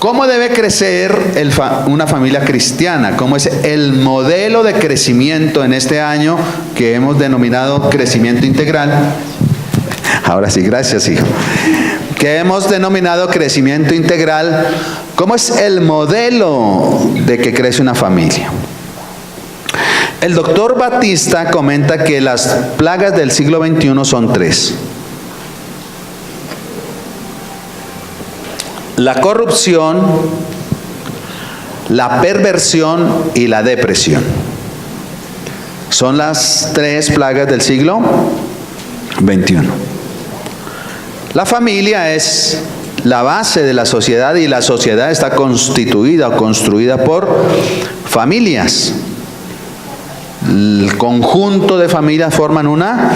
¿Cómo debe crecer una familia cristiana? ¿Cómo es el modelo de crecimiento en este año que hemos denominado crecimiento integral? Ahora sí, gracias, hijo. Que hemos denominado crecimiento integral. ¿Cómo es el modelo de que crece una familia? El doctor Batista comenta que las plagas del siglo XXI son 3. La corrupción, la perversión y la depresión. Son las 3 plagas del siglo XXI. La familia es la base de la sociedad y la sociedad está constituida o construida por familias. El conjunto de familias forman una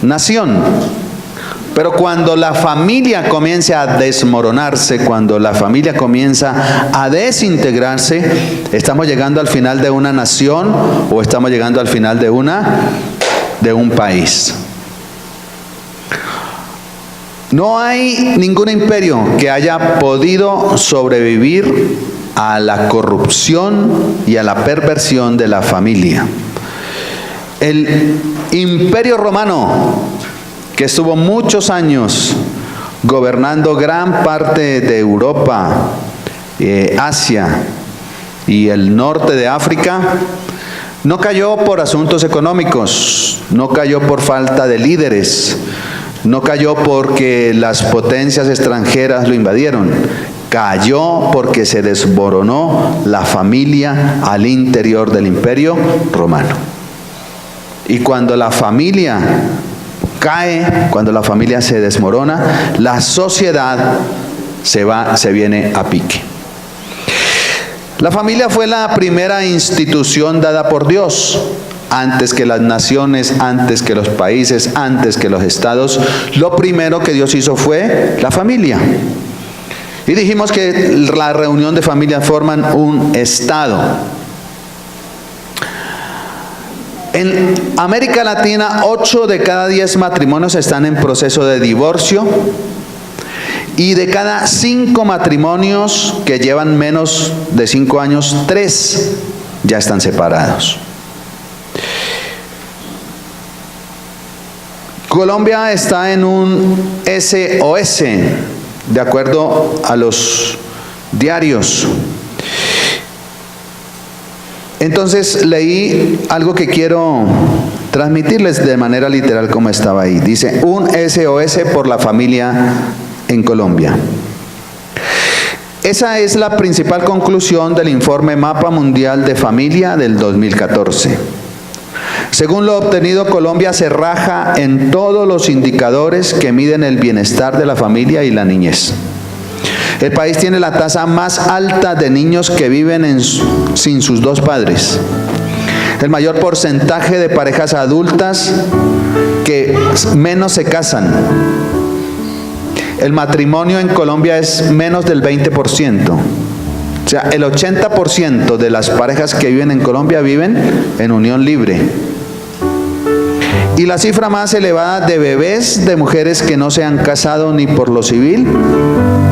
nación. Pero cuando la familia comienza a desmoronarse, cuando la familia comienza a desintegrarse, estamos llegando al final de una nación o estamos llegando al final de un país. No hay ningún imperio que haya podido sobrevivir a la corrupción y a la perversión de la familia. El Imperio Romano, que estuvo muchos años gobernando gran parte de Europa, Asia y el norte de África, no cayó por asuntos económicos, no cayó por falta de líderes, no cayó porque las potencias extranjeras lo invadieron, cayó porque se desmoronó la familia al interior del Imperio Romano. Y cuando la familia cae, cuando la familia se desmorona, la sociedad se viene a pique. La familia fue la primera institución dada por Dios. Antes que las naciones, antes que los países, antes que los estados, lo primero que Dios hizo fue la familia. Y dijimos que la reunión de familias forman un estado. En América Latina, 8 de cada 10 matrimonios están en proceso de divorcio y de cada 5 matrimonios que llevan menos de 5 años, 3 ya están separados. Colombia está en un SOS, de acuerdo a los diarios. Entonces leí algo que quiero transmitirles de manera literal como estaba ahí. Dice, un SOS por la familia en Colombia. Esa es la principal conclusión del informe Mapa Mundial de Familia del 2014. Según lo obtenido, Colombia se raja en todos los indicadores que miden el bienestar de la familia y la niñez. El país tiene la tasa más alta de niños que viven sin sus 2 padres. El mayor porcentaje de parejas adultas que menos se casan. El matrimonio en Colombia es menos del 20%. O sea, el 80% de las parejas que viven en Colombia viven en unión libre. Y la cifra más elevada de bebés de mujeres que no se han casado ni por lo civil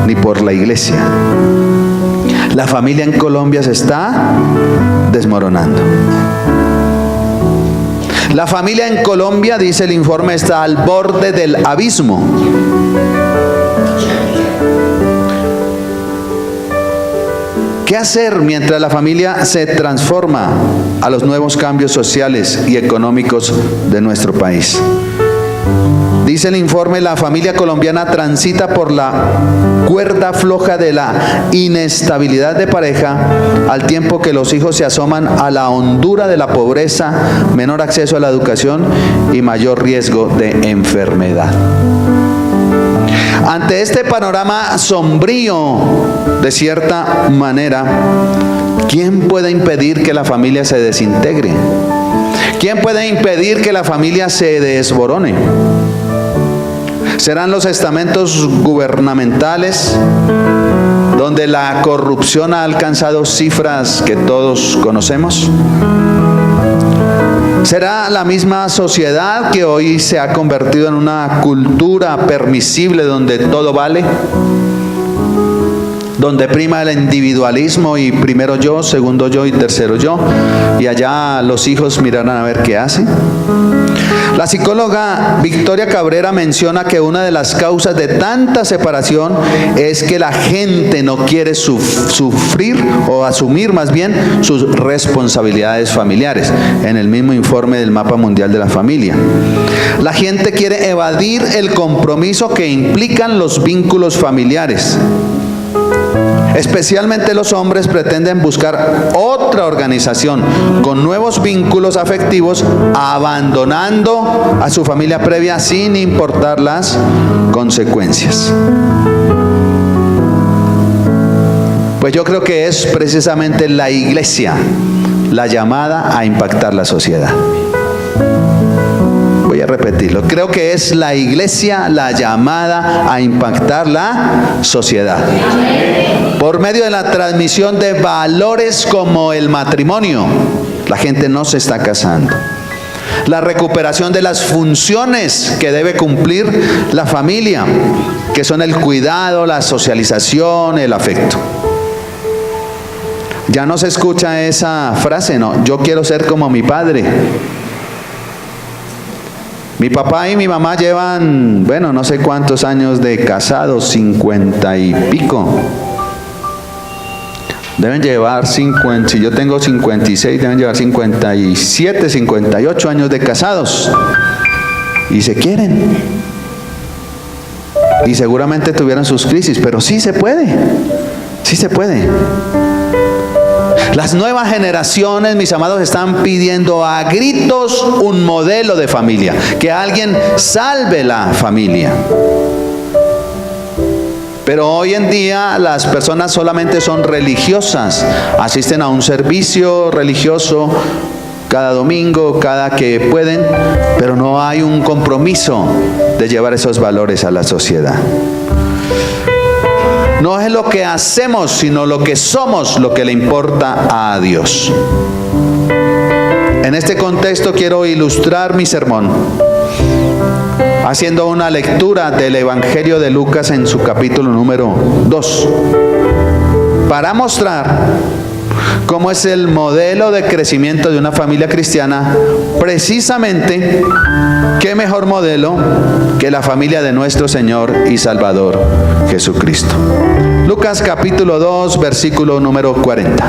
ni por la iglesia. La familia en Colombia se está desmoronando. La familia en Colombia, dice el informe, está al borde del abismo. ¿Qué hacer mientras la familia se transforma a los nuevos cambios sociales y económicos de nuestro país? Dice el informe, la familia colombiana transita por la cuerda floja de la inestabilidad de pareja, al tiempo que los hijos se asoman a la hondura de la pobreza, menor acceso a la educación y mayor riesgo de enfermedad. Ante este panorama sombrío, de cierta manera, ¿quién puede impedir que la familia se desintegre? ¿Quién puede impedir que la familia se desborone? ¿Serán los estamentos gubernamentales donde la corrupción ha alcanzado cifras que todos conocemos? ¿Será la misma sociedad que hoy se ha convertido en una cultura permisible donde todo vale? donde prima el individualismo y primero yo, segundo yo y tercero yo, y allá los hijos mirarán a ver qué hace. La psicóloga Victoria Cabrera menciona que una de las causas de tanta separación es que la gente no quiere sufrir o asumir más bien sus responsabilidades familiares, en el mismo informe del Mapa Mundial de la Familia. La gente quiere evadir el compromiso que implican los vínculos familiares. Especialmente los hombres pretenden buscar otra organización con nuevos vínculos afectivos, abandonando a su familia previa sin importar las consecuencias. Pues yo creo que es precisamente la iglesia la llamada a impactar la sociedad. Voy a repetirlo. Creo que es la iglesia la llamada a impactar la sociedad. Por medio de la transmisión de valores como el matrimonio. La gente no se está casando. La recuperación de las funciones que debe cumplir la familia, que son el cuidado, la socialización, el afecto. Ya no se escucha esa frase, no, yo quiero ser como mi padre. Mi papá y mi mamá llevan, bueno, no sé cuántos años de casados, 50 y pico. Deben llevar 50, si yo tengo 56, deben llevar 57, 58 años de casados. Y se quieren. Y seguramente tuvieron sus crisis, pero sí se puede. Sí se puede. Las nuevas generaciones, mis amados, están pidiendo a gritos un modelo de familia, que alguien salve la familia. Pero hoy en día las personas solamente son religiosas, asisten a un servicio religioso cada domingo, cada que pueden, pero no hay un compromiso de llevar esos valores a la sociedad. No es lo que hacemos, sino lo que somos lo que le importa a Dios. En este contexto quiero ilustrar mi sermón haciendo una lectura del Evangelio de Lucas en su capítulo número 2, para mostrar cómo es el modelo de crecimiento de una familia cristiana. Precisamente, qué mejor modelo que la familia de nuestro Señor y Salvador Jesucristo. Lucas capítulo 2, versículo número 40.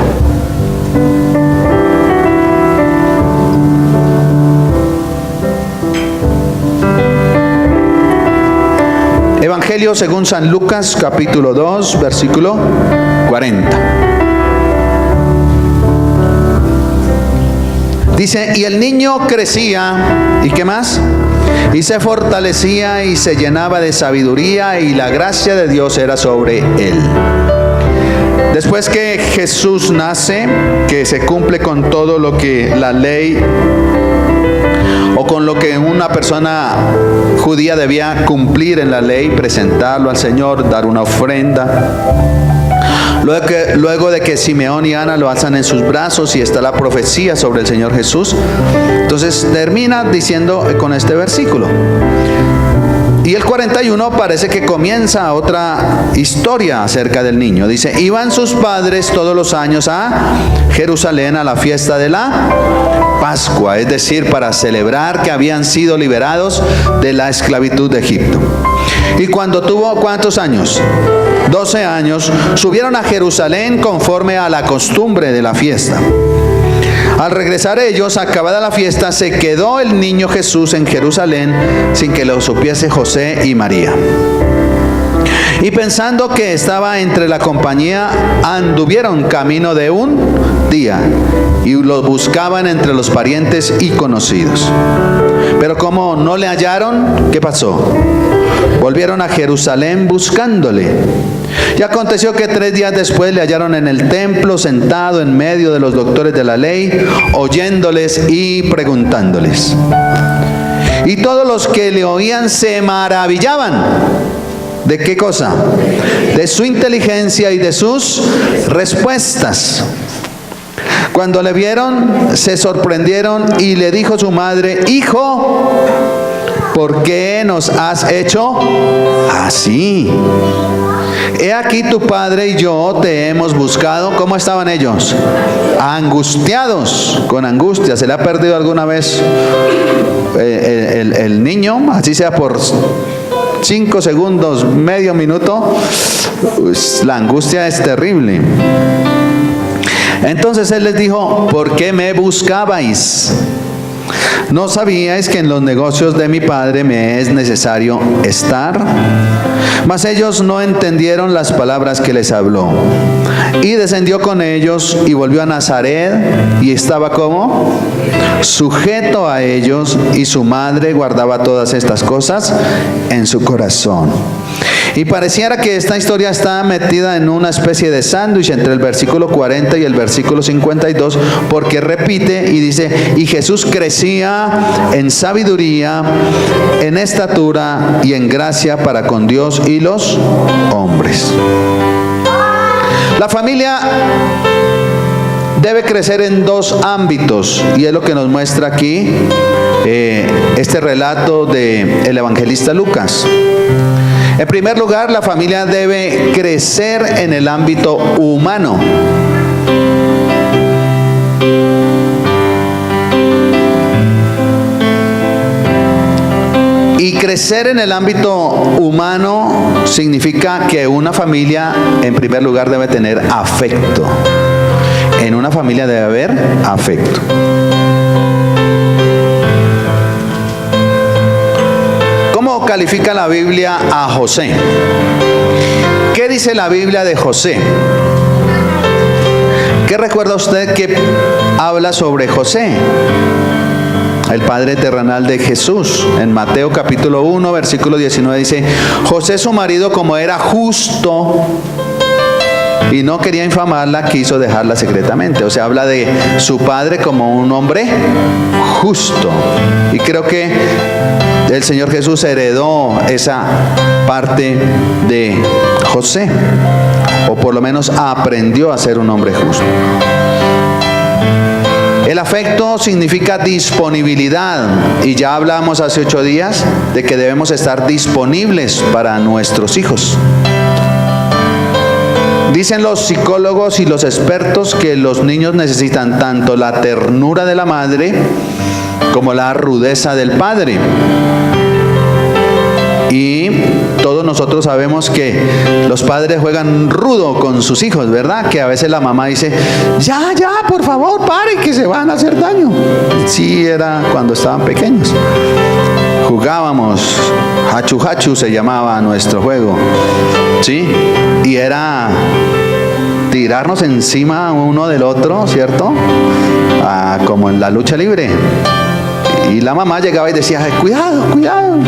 Evangelio según San Lucas capítulo 2, versículo 40. Dice, y el niño crecía, ¿y qué más? Y se fortalecía y se llenaba de sabiduría, y la gracia de Dios era sobre él. Después que Jesús nace, que se cumple con todo lo que la ley o con lo que una persona judía debía cumplir en la ley, presentarlo al Señor, dar una ofrenda. Luego de que Simeón y Ana lo alzan en sus brazos y está la profecía sobre el Señor Jesús, entonces termina diciendo con este versículo. Y el 41 parece que comienza otra historia acerca del niño. Dice, iban sus padres todos los años a Jerusalén a la fiesta de la Pascua, es decir, para celebrar que habían sido liberados de la esclavitud de Egipto. Y cuando tuvo, ¿cuántos años? 12 años, subieron a Jerusalén conforme a la costumbre de la fiesta. Al regresar ellos, acabada la fiesta, se quedó el niño Jesús en Jerusalén sin que lo supiese José y María. Y pensando que estaba entre la compañía, anduvieron camino de un día y lo buscaban entre los parientes y conocidos. Pero como no le hallaron, ¿qué pasó? Volvieron a Jerusalén buscándole. Y aconteció que 3 días después le hallaron en el templo, sentado en medio de los doctores de la ley, oyéndoles y preguntándoles. Y todos los que le oían se maravillaban. ¿De qué cosa? De su inteligencia y de sus respuestas. Cuando le vieron, se sorprendieron y le dijo su madre, hijo, ¿por qué nos has hecho así? he aquí tu padre y yo te hemos buscado. ¿Cómo estaban ellos? Angustiados, con angustia. ¿Se le ha perdido alguna vez el niño? Así sea por 5 segundos, medio minuto. Pues, la angustia es terrible. Entonces él les dijo, ¿por qué me buscabais? ¿No sabíais que en los negocios de mi padre me es necesario estar? Mas ellos no entendieron las palabras que les habló. Y descendió con ellos y volvió a Nazaret y estaba como sujeto a ellos, y su madre guardaba todas estas cosas en su corazón. Y pareciera que esta historia está metida en una especie de sándwich entre el versículo 40 y el versículo 52, porque repite y dice, y Jesús crecía en sabiduría, en estatura y en gracia para con Dios y los hombres. La familia debe crecer en 2 ámbitos, y es lo que nos muestra aquí este relato del evangelista Lucas. En primer lugar, la familia debe crecer en el ámbito humano. Y crecer en el ámbito humano significa que una familia, en primer lugar, debe tener afecto. En una familia debe haber afecto. ¿Cómo califica la Biblia a José? ¿Qué dice la Biblia de José? ¿Qué recuerda usted que habla sobre José, el Padre terrenal de Jesús? En Mateo capítulo 1, versículo 19 dice, José su marido, como era justo y no quería infamarla, quiso dejarla secretamente. O sea, habla de su padre como un hombre justo. Y creo que el Señor Jesús heredó esa parte de José, o por lo menos aprendió a ser un hombre justo. El afecto significa disponibilidad, y ya hablamos hace 8 días de que debemos estar disponibles para nuestros hijos. Dicen los psicólogos y los expertos que los niños necesitan tanto la ternura de la madre como la rudeza del padre. Y todos nosotros sabemos que los padres juegan rudo con sus hijos, ¿verdad? Que a veces la mamá dice, ya, por favor, pare, que se van a hacer daño. Sí, era cuando estaban pequeños. Jugábamos, hachu hachu se llamaba nuestro juego, ¿sí? Y era tirarnos encima uno del otro, ¿cierto? Como en la lucha libre. Y la mamá llegaba y decía, cuidado,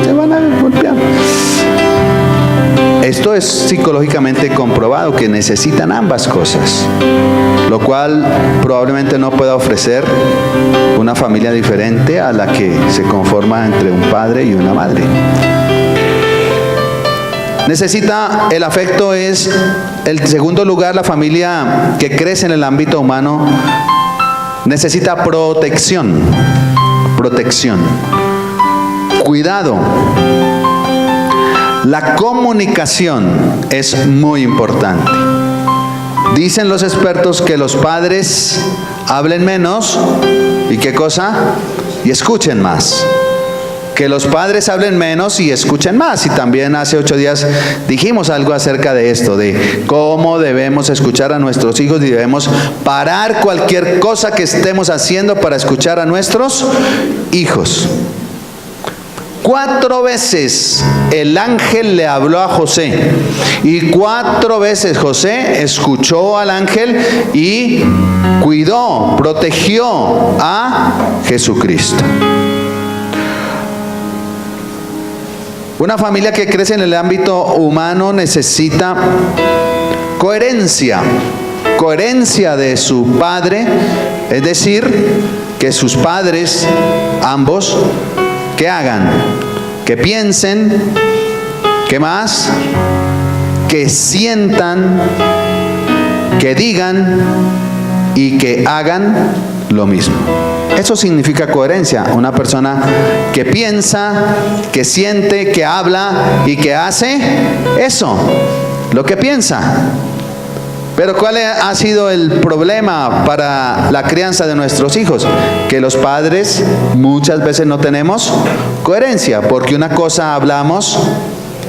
se van a golpear. Esto es psicológicamente comprobado, que necesitan ambas cosas, lo cual probablemente no pueda ofrecer una familia diferente a la que se conforma entre un padre y una madre. Necesita, el afecto es el segundo lugar. La familia que crece en el ámbito humano necesita protección, cuidado. La comunicación es muy importante. Dicen los expertos que los padres hablen menos y ¿qué cosa? Y escuchen más. Que los padres hablen menos y escuchen más. Y también hace 8 días dijimos algo acerca de esto, de cómo debemos escuchar a nuestros hijos, y debemos parar cualquier cosa que estemos haciendo para escuchar a nuestros hijos. 4 veces el ángel le habló a José, y 4 veces José escuchó al ángel y cuidó, protegió a Jesucristo. Una familia que crece en el ámbito humano necesita coherencia de su padre, es decir, que sus padres, ambos, que hagan, que piensen, ¿qué más? Que sientan, que digan y que hagan lo mismo. Eso significa coherencia. Una persona que piensa, que siente, que habla y que hace eso. lo que piensa. Pero ¿cuál ha sido el problema para la crianza de nuestros hijos? Que los padres muchas veces no tenemos coherencia, porque una cosa hablamos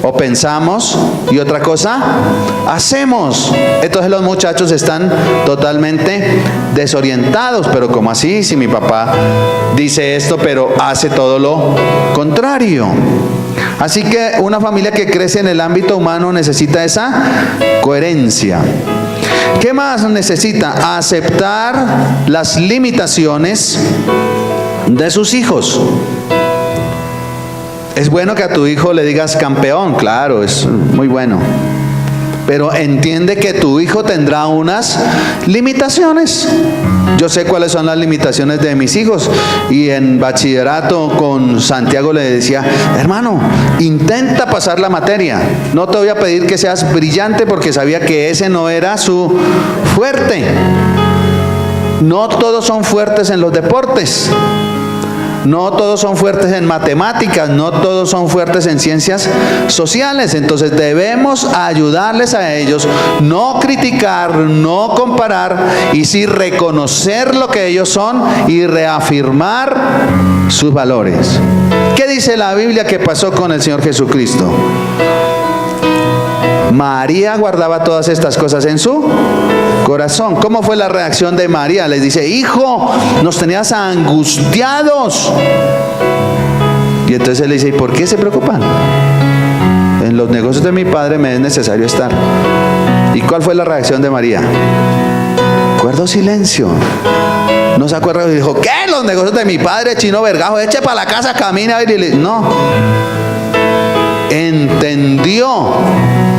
o pensamos y otra cosa hacemos. Entonces los muchachos están totalmente desorientados. Pero ¿cómo así? Si mi papá dice esto pero hace todo lo contrario. Así que una familia que crece en el ámbito humano necesita esa coherencia. ¿Qué más necesita? Aceptar las limitaciones de sus hijos. Es bueno que a tu hijo le digas campeón, claro, es muy bueno. Pero entiende que tu hijo tendrá unas limitaciones. Yo sé cuáles son las limitaciones de mis hijos. Y en bachillerato con Santiago le decía, hermano, intenta pasar la materia. No te voy a pedir que seas brillante porque sabía que ese no era su fuerte. No todos son fuertes en los deportes. No todos son fuertes en matemáticas, no todos son fuertes en ciencias sociales. Entonces debemos ayudarles a ellos, no criticar, no comparar, y sí reconocer lo que ellos son y reafirmar sus valores. ¿Qué dice la Biblia que pasó con el Señor Jesucristo? María guardaba todas estas cosas en su corazón. ¿Cómo fue la reacción de María? Les dice, hijo, nos tenías angustiados. Y entonces él le dice, ¿y por qué se preocupan? En los negocios de mi padre me es necesario estar. ¿Y cuál fue la reacción de María? Guardó silencio. No se acuerda y dijo, ¿qué? Los negocios de mi padre, chino vergajo, eche para la casa, camina. No. Entendió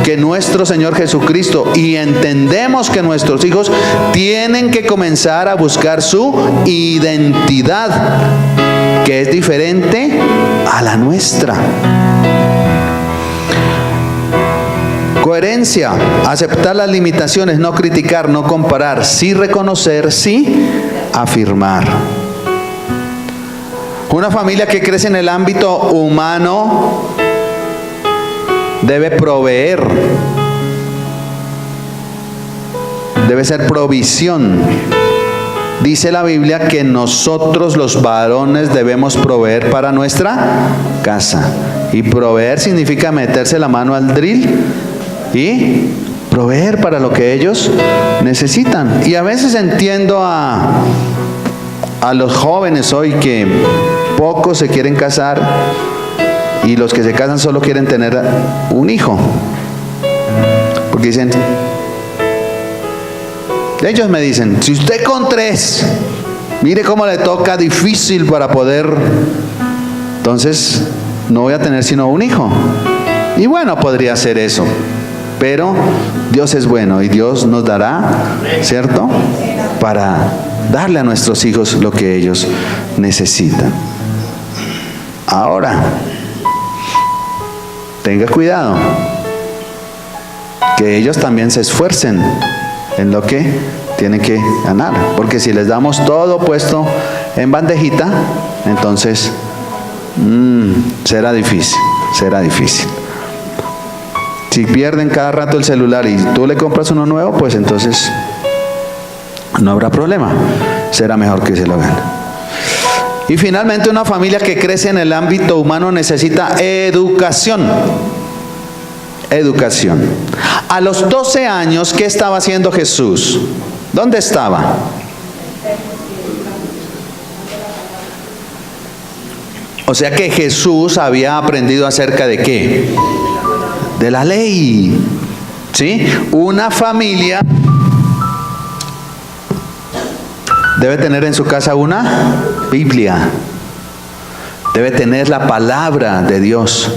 que nuestro Señor Jesucristo, y entendemos que nuestros hijos tienen que comenzar a buscar su identidad, que es diferente a la nuestra. Coherencia, aceptar las limitaciones, no criticar, no comparar, sí reconocer, sí afirmar. Una familia que crece en el ámbito humano debe proveer, debe ser provisión. Dice la Biblia que nosotros los varones debemos proveer para nuestra casa. Y proveer significa meterse la mano al drill y proveer para lo que ellos necesitan. Y a veces entiendo a los jóvenes hoy que pocos se quieren casar, y los que se casan solo quieren tener un hijo. Porque dicen, ellos me dicen, si usted con 3, mire cómo le toca difícil para poder, entonces no voy a tener sino un hijo. Y bueno, podría ser eso, pero Dios es bueno y Dios nos dará, ¿cierto?, para darle a nuestros hijos lo que ellos necesitan. Ahora, tenga cuidado, que ellos también se esfuercen en lo que tienen que ganar, porque si les damos todo puesto en bandejita, entonces será difícil. Si pierden cada rato el celular y tú le compras uno nuevo, pues entonces no habrá problema, será mejor que se lo gane. Y finalmente, una familia que crece en el ámbito humano necesita educación. Educación. A los 12 años, ¿qué estaba haciendo Jesús? ¿Dónde estaba? O sea que Jesús había aprendido acerca de ¿qué? De la ley. ¿Sí? Una familia debe tener en su casa una Biblia. Debe tener la palabra de Dios.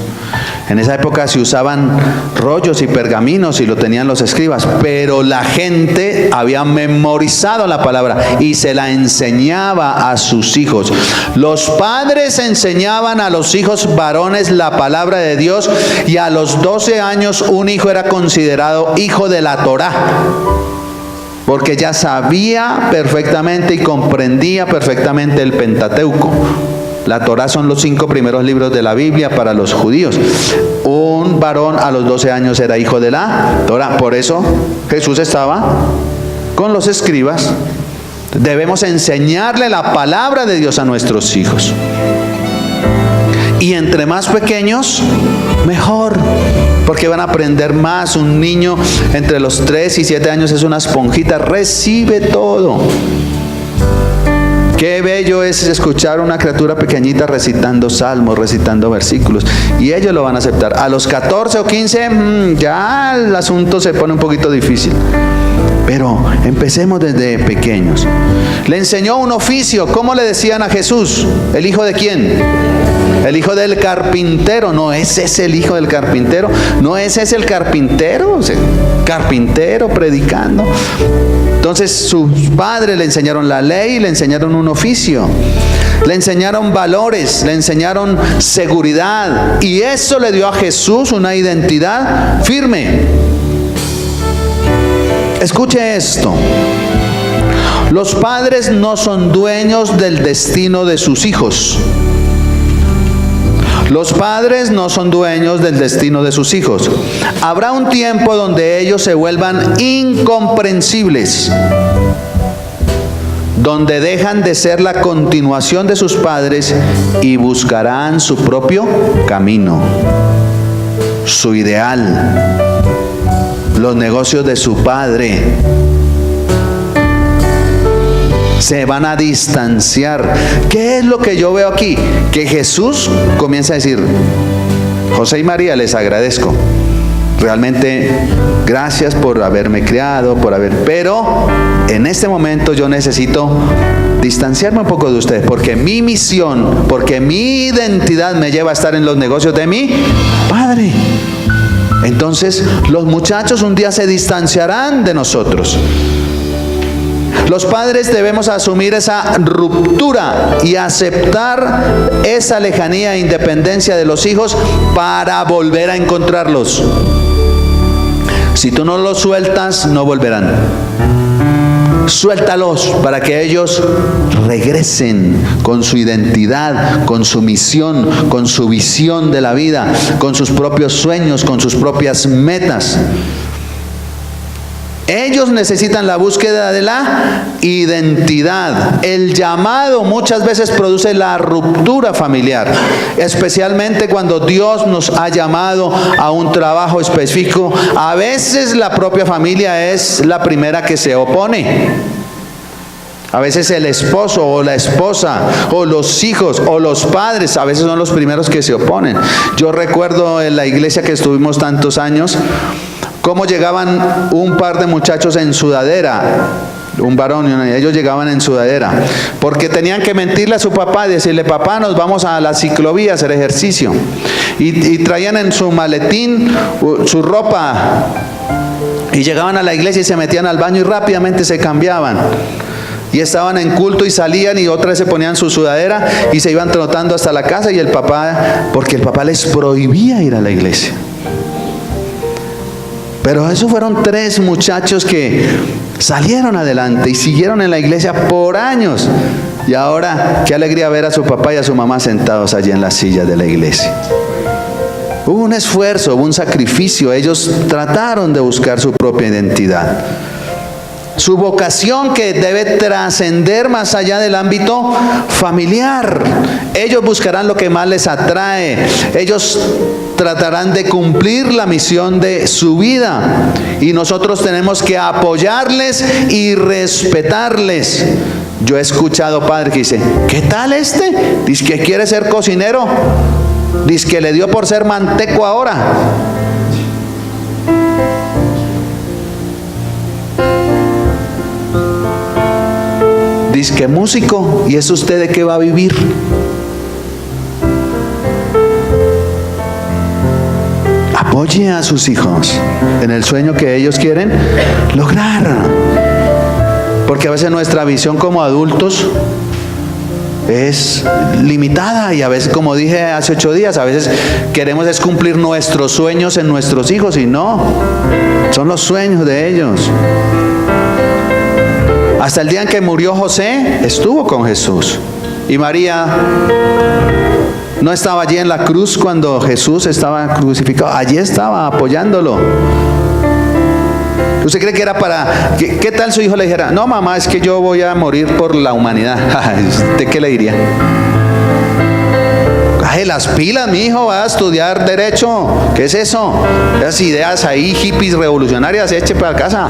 En esa época se usaban rollos y pergaminos y lo tenían los escribas, pero la gente había memorizado la palabra y se la enseñaba a sus hijos. Los padres enseñaban a los hijos varones la palabra de Dios, y a los 12 años un hijo era considerado hijo de la Torá, porque ya sabía perfectamente y comprendía perfectamente el Pentateuco. La Torá son los 5 primeros libros de la Biblia para los judíos. Un varón a los 12 años era hijo de la Torá. Por eso Jesús estaba con los escribas. Debemos enseñarle la palabra de Dios a nuestros hijos. Y entre más pequeños, mejor, porque van a aprender más. Un niño entre los 3 y 7 años es una esponjita, recibe todo. Qué bello es escuchar a una criatura pequeñita recitando salmos, recitando versículos, y ellos lo van a aceptar. A los 14 o 15 ya el asunto se pone un poquito difícil. Pero empecemos desde pequeños. Le enseñó un oficio. ¿Cómo le decían a Jesús? ¿El hijo de quién? El hijo del carpintero. No, ese es el hijo del carpintero. No, ese es el carpintero. Carpintero predicando. Entonces sus padres le enseñaron la ley, le enseñaron un oficio, le enseñaron valores, le enseñaron seguridad. Y eso le dio a Jesús una identidad firme. Escuche esto. Los padres no son dueños del destino de sus hijos. Los padres no son dueños del destino de sus hijos. Habrá un tiempo donde ellos se vuelvan incomprensibles, donde dejan de ser la continuación de sus padres y buscarán su propio camino, su ideal, los negocios de su padre. Se van a distanciar. ¿Qué es lo que yo veo aquí? Que Jesús comienza a decir: José y María, les agradezco. Realmente, gracias por haberme criado, pero en este momento yo necesito distanciarme un poco de ustedes, porque mi misión, porque mi identidad me lleva a estar en los negocios de mi Padre. Entonces, los muchachos un día se distanciarán de nosotros. Los padres debemos asumir esa ruptura y aceptar esa lejanía e independencia de los hijos para volver a encontrarlos. Si tú no los sueltas, no volverán. Suéltalos para que ellos regresen con su identidad, con su misión, con su visión de la vida, con sus propios sueños, con sus propias metas. Ellos necesitan la búsqueda de la identidad. El llamado muchas veces produce la ruptura familiar, especialmente cuando Dios nos ha llamado a un trabajo específico. A veces la propia familia es la primera que se opone. A veces el esposo o la esposa o los hijos o los padres a veces son los primeros que se oponen. Yo recuerdo en la iglesia que estuvimos tantos años, cómo llegaban un par de muchachos en sudadera, un varón y una, ellos llegaban en sudadera, porque tenían que mentirle a su papá y decirle: papá, nos vamos a la ciclovía a hacer ejercicio. Y traían en su maletín su ropa, y llegaban a la iglesia y se metían al baño y rápidamente se cambiaban. Y estaban en culto y salían, y otra vez se ponían su sudadera y se iban trotando hasta la casa, y el papá, porque el papá les prohibía ir a la iglesia. Pero esos fueron 3 muchachos que salieron adelante y siguieron en la iglesia por años. Y ahora, qué alegría ver a su papá y a su mamá sentados allí en la silla de la iglesia. Hubo un esfuerzo, hubo un sacrificio. Ellos trataron de buscar su propia identidad, su vocación, que debe trascender más allá del ámbito familiar. Ellos buscarán lo que más les atrae. Ellos tratarán de cumplir la misión de su vida, y nosotros tenemos que apoyarles y respetarles. Yo he escuchado padres que dicen: ¿qué tal este? Dice que quiere ser cocinero, dice que le dio por ser manteco ahora. Dice que músico, ¿y eso usted de qué va a vivir? Apoye a sus hijos en el sueño que ellos quieren lograr, porque a veces nuestra visión como adultos es limitada, y a veces, como dije hace 8 días, a veces queremos es cumplir nuestros sueños en nuestros hijos, y no, son los sueños de ellos. Hasta el día en que murió José, estuvo con Jesús. Y María no estaba allí en la cruz cuando Jesús estaba crucificado. Allí estaba apoyándolo. ¿Usted cree que era para... ¿Qué tal su hijo le dijera? No, mamá, es que yo voy a morir por la humanidad. ¿Usted qué le diría? Baje las pilas, mi hijo, va a estudiar derecho. ¿Qué es eso? Esas ideas ahí hippies revolucionarias, eche para casa.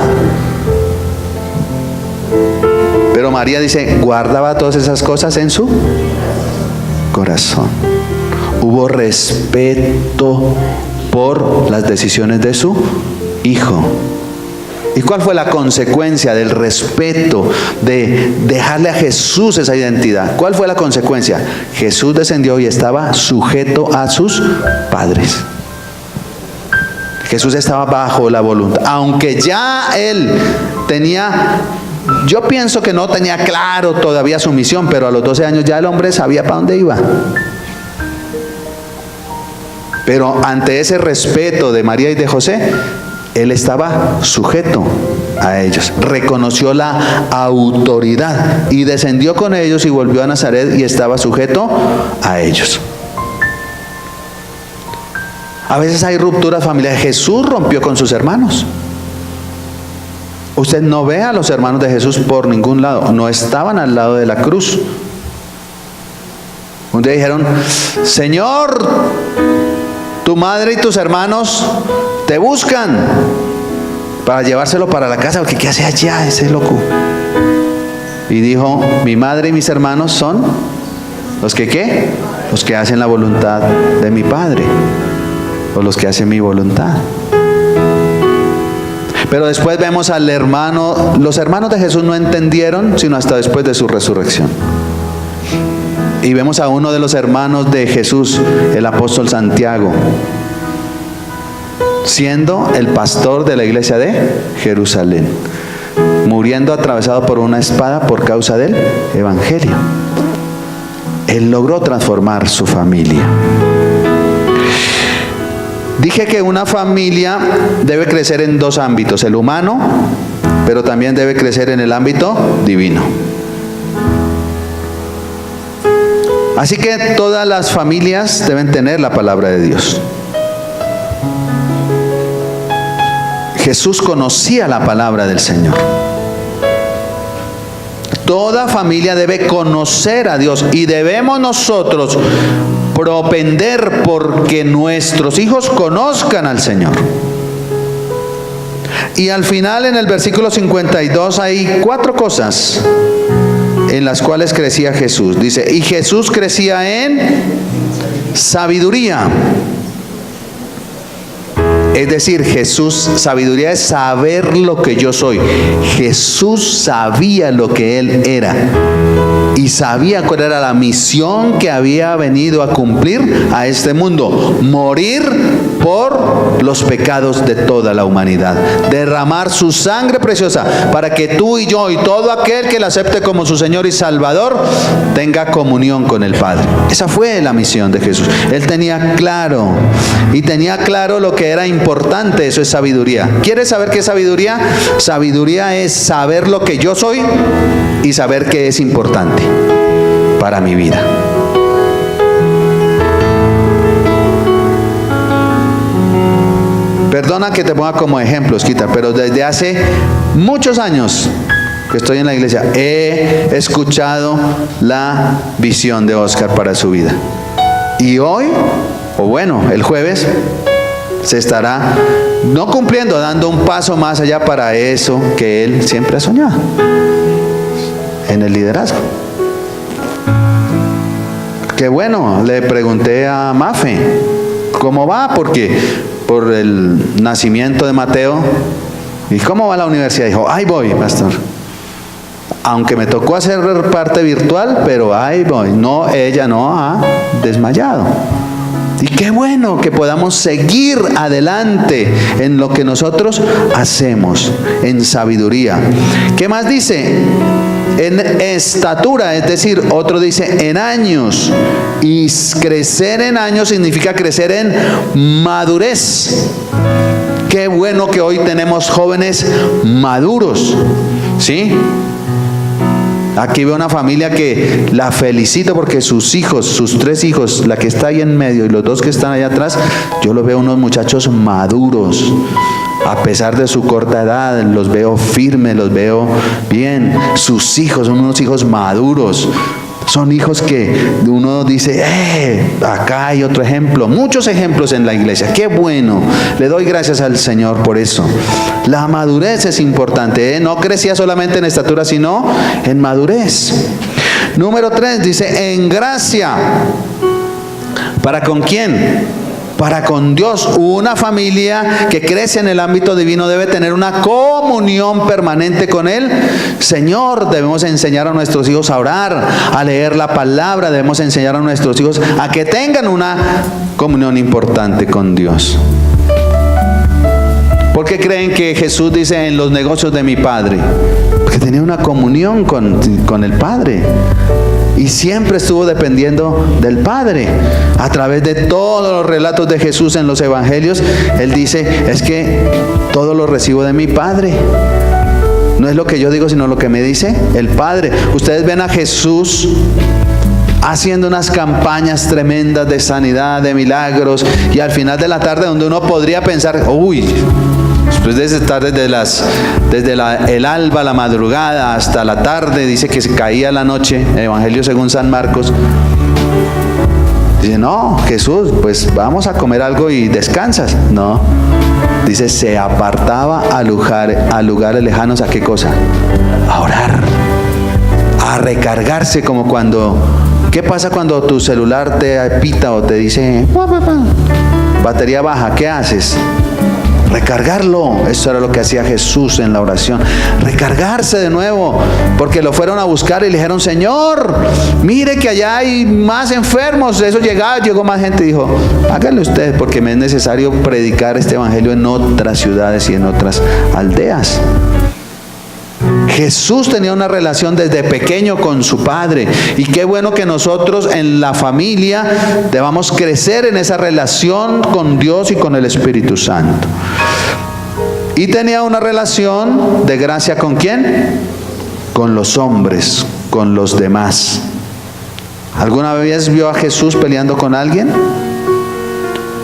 Pero María dice, guardaba todas esas cosas en su corazón. Hubo respeto por las decisiones de su hijo. ¿Y cuál fue la consecuencia del respeto, de dejarle a Jesús esa identidad? ¿Cuál fue la consecuencia? Jesús descendió y estaba sujeto a sus padres. Jesús estaba bajo la voluntad. Aunque ya él tenía, yo pienso que no tenía claro todavía su misión, pero a los 12 años ya el hombre sabía para dónde iba. Pero ante ese respeto de María y de José, él estaba sujeto a ellos, reconoció la autoridad y descendió con ellos y volvió a Nazaret y estaba sujeto a ellos. A veces hay rupturas familiares. Jesús rompió con sus hermanos. Usted no ve a los hermanos de Jesús por ningún lado, no estaban al lado de la cruz. Un día dijeron, Señor, tu madre y tus hermanos te buscan para llevárselo para la casa, porque ¿qué hace allá ese loco? Y dijo, mi madre y mis hermanos son los que ¿qué? Los que hacen la voluntad de mi Padre, o los que hacen mi voluntad. Pero después vemos al hermano, los hermanos de Jesús no entendieron sino hasta después de su resurrección. Y vemos a uno de los hermanos de Jesús, el apóstol Santiago, siendo el pastor de la iglesia de Jerusalén, muriendo atravesado por una espada por causa del evangelio. Él logró transformar su familia. Dije que una familia debe crecer en dos ámbitos, el humano, pero también debe crecer en el ámbito divino. Así que todas las familias deben tener la palabra de Dios. Jesús conocía la palabra del Señor. Toda familia debe conocer a Dios y debemos nosotros propender porque nuestros hijos conozcan al Señor. Y al final, en el versículo 52, hay 4 cosas en las cuales crecía Jesús. Dice, y Jesús crecía en sabiduría. Es decir, Jesús, sabiduría es saber lo que yo soy. Jesús sabía lo que Él era y sabía cuál era la misión que había venido a cumplir a este mundo: morir por los pecados de toda la humanidad, derramar su sangre preciosa para que tú y yo y todo aquel que le acepte como su Señor y Salvador tenga comunión con el Padre. Esa fue la misión de Jesús. Él tenía claro, y tenía claro lo que era importante. Eso es sabiduría. ¿Quieres saber qué es sabiduría? Sabiduría es saber lo que yo soy y saber qué es importante para mi vida. Perdona que te ponga como ejemplo, Osquita, pero desde hace muchos años que estoy en la iglesia, he escuchado la visión de Oscar para su vida. Y hoy, o bueno, el jueves, se estará no cumpliendo, dando un paso más allá para eso que él siempre ha soñado, en el liderazgo. Qué bueno, le pregunté a Mafe, ¿cómo va? Porque por el nacimiento de Mateo, ¿y cómo va la universidad? Dijo, ahí voy, pastor. Aunque me tocó hacer parte virtual, pero ahí voy. No, ella no ha desmayado. Y qué bueno que podamos seguir adelante en lo que nosotros hacemos, en sabiduría. ¿Qué más dice? En estatura, es decir, otro dice en años. Y crecer en años significa crecer en madurez. Qué bueno que hoy tenemos jóvenes maduros, ¿sí? Aquí veo una familia que la felicito porque sus hijos, sus 3 hijos, la que está ahí en medio y los 2 que están allá atrás, yo los veo unos muchachos maduros. A pesar de su corta edad, los veo firmes, los veo bien. Sus hijos son unos hijos maduros. Son hijos que uno dice, acá hay otro ejemplo. Muchos ejemplos en la iglesia. ¡Qué bueno! Le doy gracias al Señor por eso. La madurez es importante, No crecía solamente en estatura, sino en madurez. Número 3 dice, en gracia. ¿Para con quién? Para con Dios. Una familia que crece en el ámbito divino debe tener una comunión permanente con el Señor. Debemos enseñar a nuestros hijos a orar, a leer la palabra. Debemos enseñar a nuestros hijos a que tengan una comunión importante con Dios. ¿Por qué creen que Jesús dice en los negocios de mi Padre? Porque tenía una comunión con el Padre. Y siempre estuvo dependiendo del Padre. A través de todos los relatos de Jesús en los evangelios, Él dice, es que todo lo recibo de mi Padre. No es lo que yo digo, sino lo que me dice el Padre. Ustedes ven a Jesús haciendo unas campañas tremendas de sanidad, de milagros, y al final de la tarde, donde uno podría pensar, después de estar desde el alba, la madrugada, hasta la tarde, dice que se caía la noche, el Evangelio según San Marcos. Dice, no, Jesús, pues vamos a comer algo y descansas. No, dice, se apartaba a lugares lejanos. ¿A qué cosa? A orar, a recargarse, como cuando, ¿qué pasa cuando tu celular te pita o te dice, batería baja? ¿Qué haces? Recargarlo. Eso era lo que hacía Jesús en la oración. Recargarse de nuevo, porque lo fueron a buscar y le dijeron, Señor, mire que allá hay más enfermos. Eso llegó más gente y dijo, háganlo ustedes, porque me es necesario predicar este evangelio en otras ciudades y en otras aldeas. Jesús tenía una relación desde pequeño con su Padre, y qué bueno que nosotros en la familia debamos crecer en esa relación con Dios y con el Espíritu Santo. Y tenía una relación de gracia ¿con quién? Con los hombres, con los demás. ¿Alguna vez vio a Jesús peleando con alguien?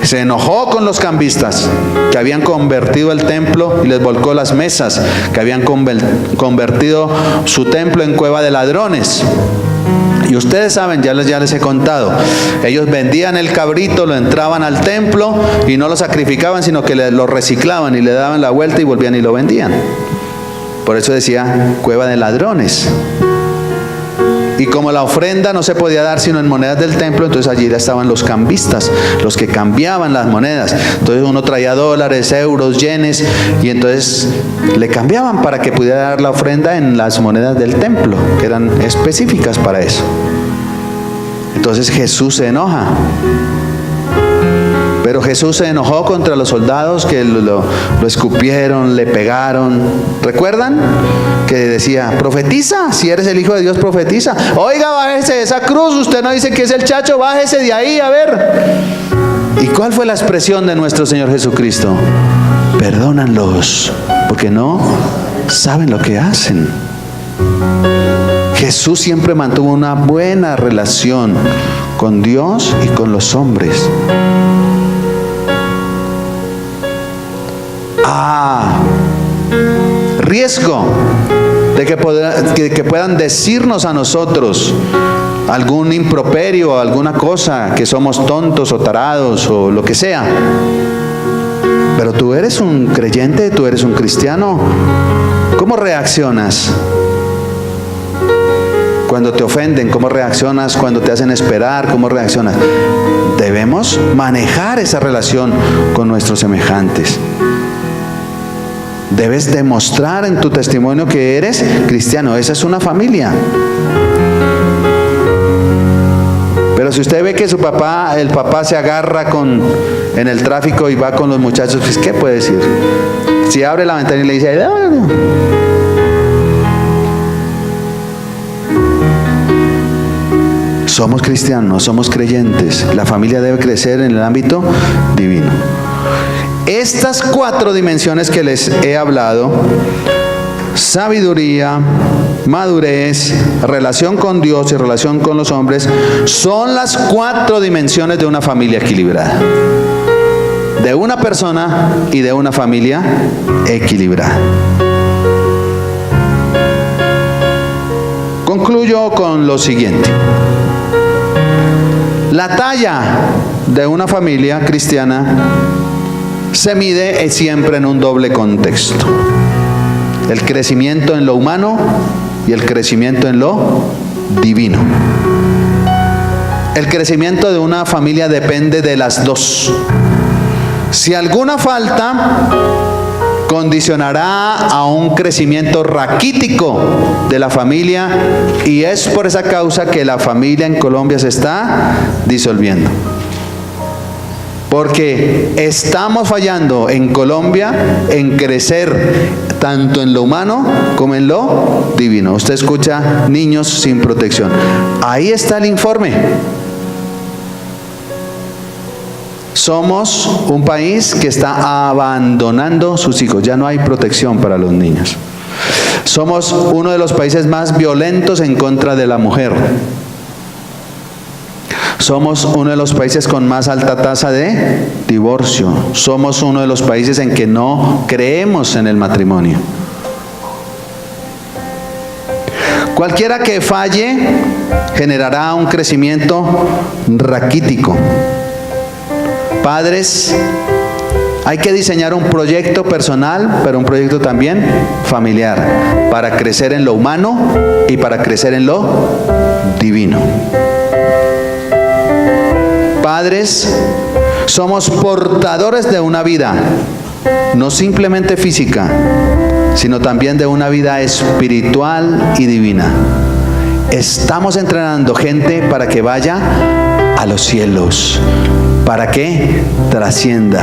Se enojó con los cambistas que habían convertido el templo y les volcó las mesas, que habían convertido su templo en cueva de ladrones. Y ustedes saben, ya les he contado, ellos vendían el cabrito, lo entraban al templo y no lo sacrificaban, sino que lo reciclaban y le daban la vuelta y volvían y lo vendían. Por eso decía cueva de ladrones. Y como la ofrenda no se podía dar sino en monedas del templo, entonces allí estaban los cambistas, los que cambiaban las monedas. Entonces uno traía dólares, euros, yenes, y entonces le cambiaban para que pudiera dar la ofrenda en las monedas del templo, que eran específicas para eso. Entonces Jesús se enoja. Pero Jesús se enojó contra los soldados que lo escupieron, le pegaron. ¿Recuerdan? Que decía, profetiza, si eres el Hijo de Dios, profetiza. Oiga, bájese de esa cruz, usted no dice que es el chacho, bájese de ahí, a ver. ¿Y cuál fue la expresión de nuestro Señor Jesucristo? Perdónanlos, porque no saben lo que hacen. Jesús siempre mantuvo una buena relación con Dios y con los hombres. Riesgo de que puedan decirnos a nosotros algún improperio, alguna cosa, que somos tontos o tarados o lo que sea. Pero tú eres un creyente, tú eres un cristiano. ¿Cómo reaccionas cuando te ofenden? ¿Cómo reaccionas cuando te hacen esperar? ¿Cómo reaccionas? Debemos manejar esa relación con nuestros semejantes. Debes demostrar en tu testimonio que eres cristiano. Esa es una familia. Pero si usted ve que el papá se agarra en el tráfico y va con los muchachos, pues ¿qué puede decir? Si abre la ventana y le dice, no. Somos cristianos, somos creyentes. La familia debe crecer en el ámbito divino. Estas 4 dimensiones que les he hablado sabiduría, madurez, relación con Dios y relación con los hombres son las 4 dimensiones de una familia equilibrada, de una persona y de una familia equilibrada. Concluyo con lo siguiente. La talla de una familia cristiana se mide siempre en un doble contexto: el crecimiento en lo humano y el crecimiento en lo divino. El crecimiento de una familia depende de las dos. Si alguna falta, condicionará a un crecimiento raquítico de la familia, y es por esa causa que la familia en Colombia se está disolviendo. Porque estamos fallando en Colombia en crecer tanto en lo humano como en lo divino. Usted escucha niños sin protección. Ahí está el informe. Somos un país que está abandonando sus hijos. Ya no hay protección para los niños. Somos uno de los países más violentos en contra de la mujer. Somos uno de los países con más alta tasa de divorcio. Somos uno de los países en que no creemos en el matrimonio. Cualquiera que falle generará un crecimiento raquítico. Padres, hay que diseñar un proyecto personal, pero un proyecto también familiar, para crecer en lo humano y para crecer en lo divino. Padres, somos portadores de una vida, no simplemente física, sino también de una vida espiritual y divina. Estamos entrenando gente para que vaya a los cielos, para que trascienda.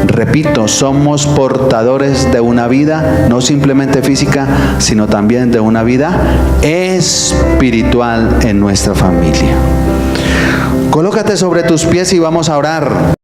Repito, somos portadores de una vida, no simplemente física, sino también de una vida espiritual en nuestra familia. Colócate sobre tus pies y vamos a orar.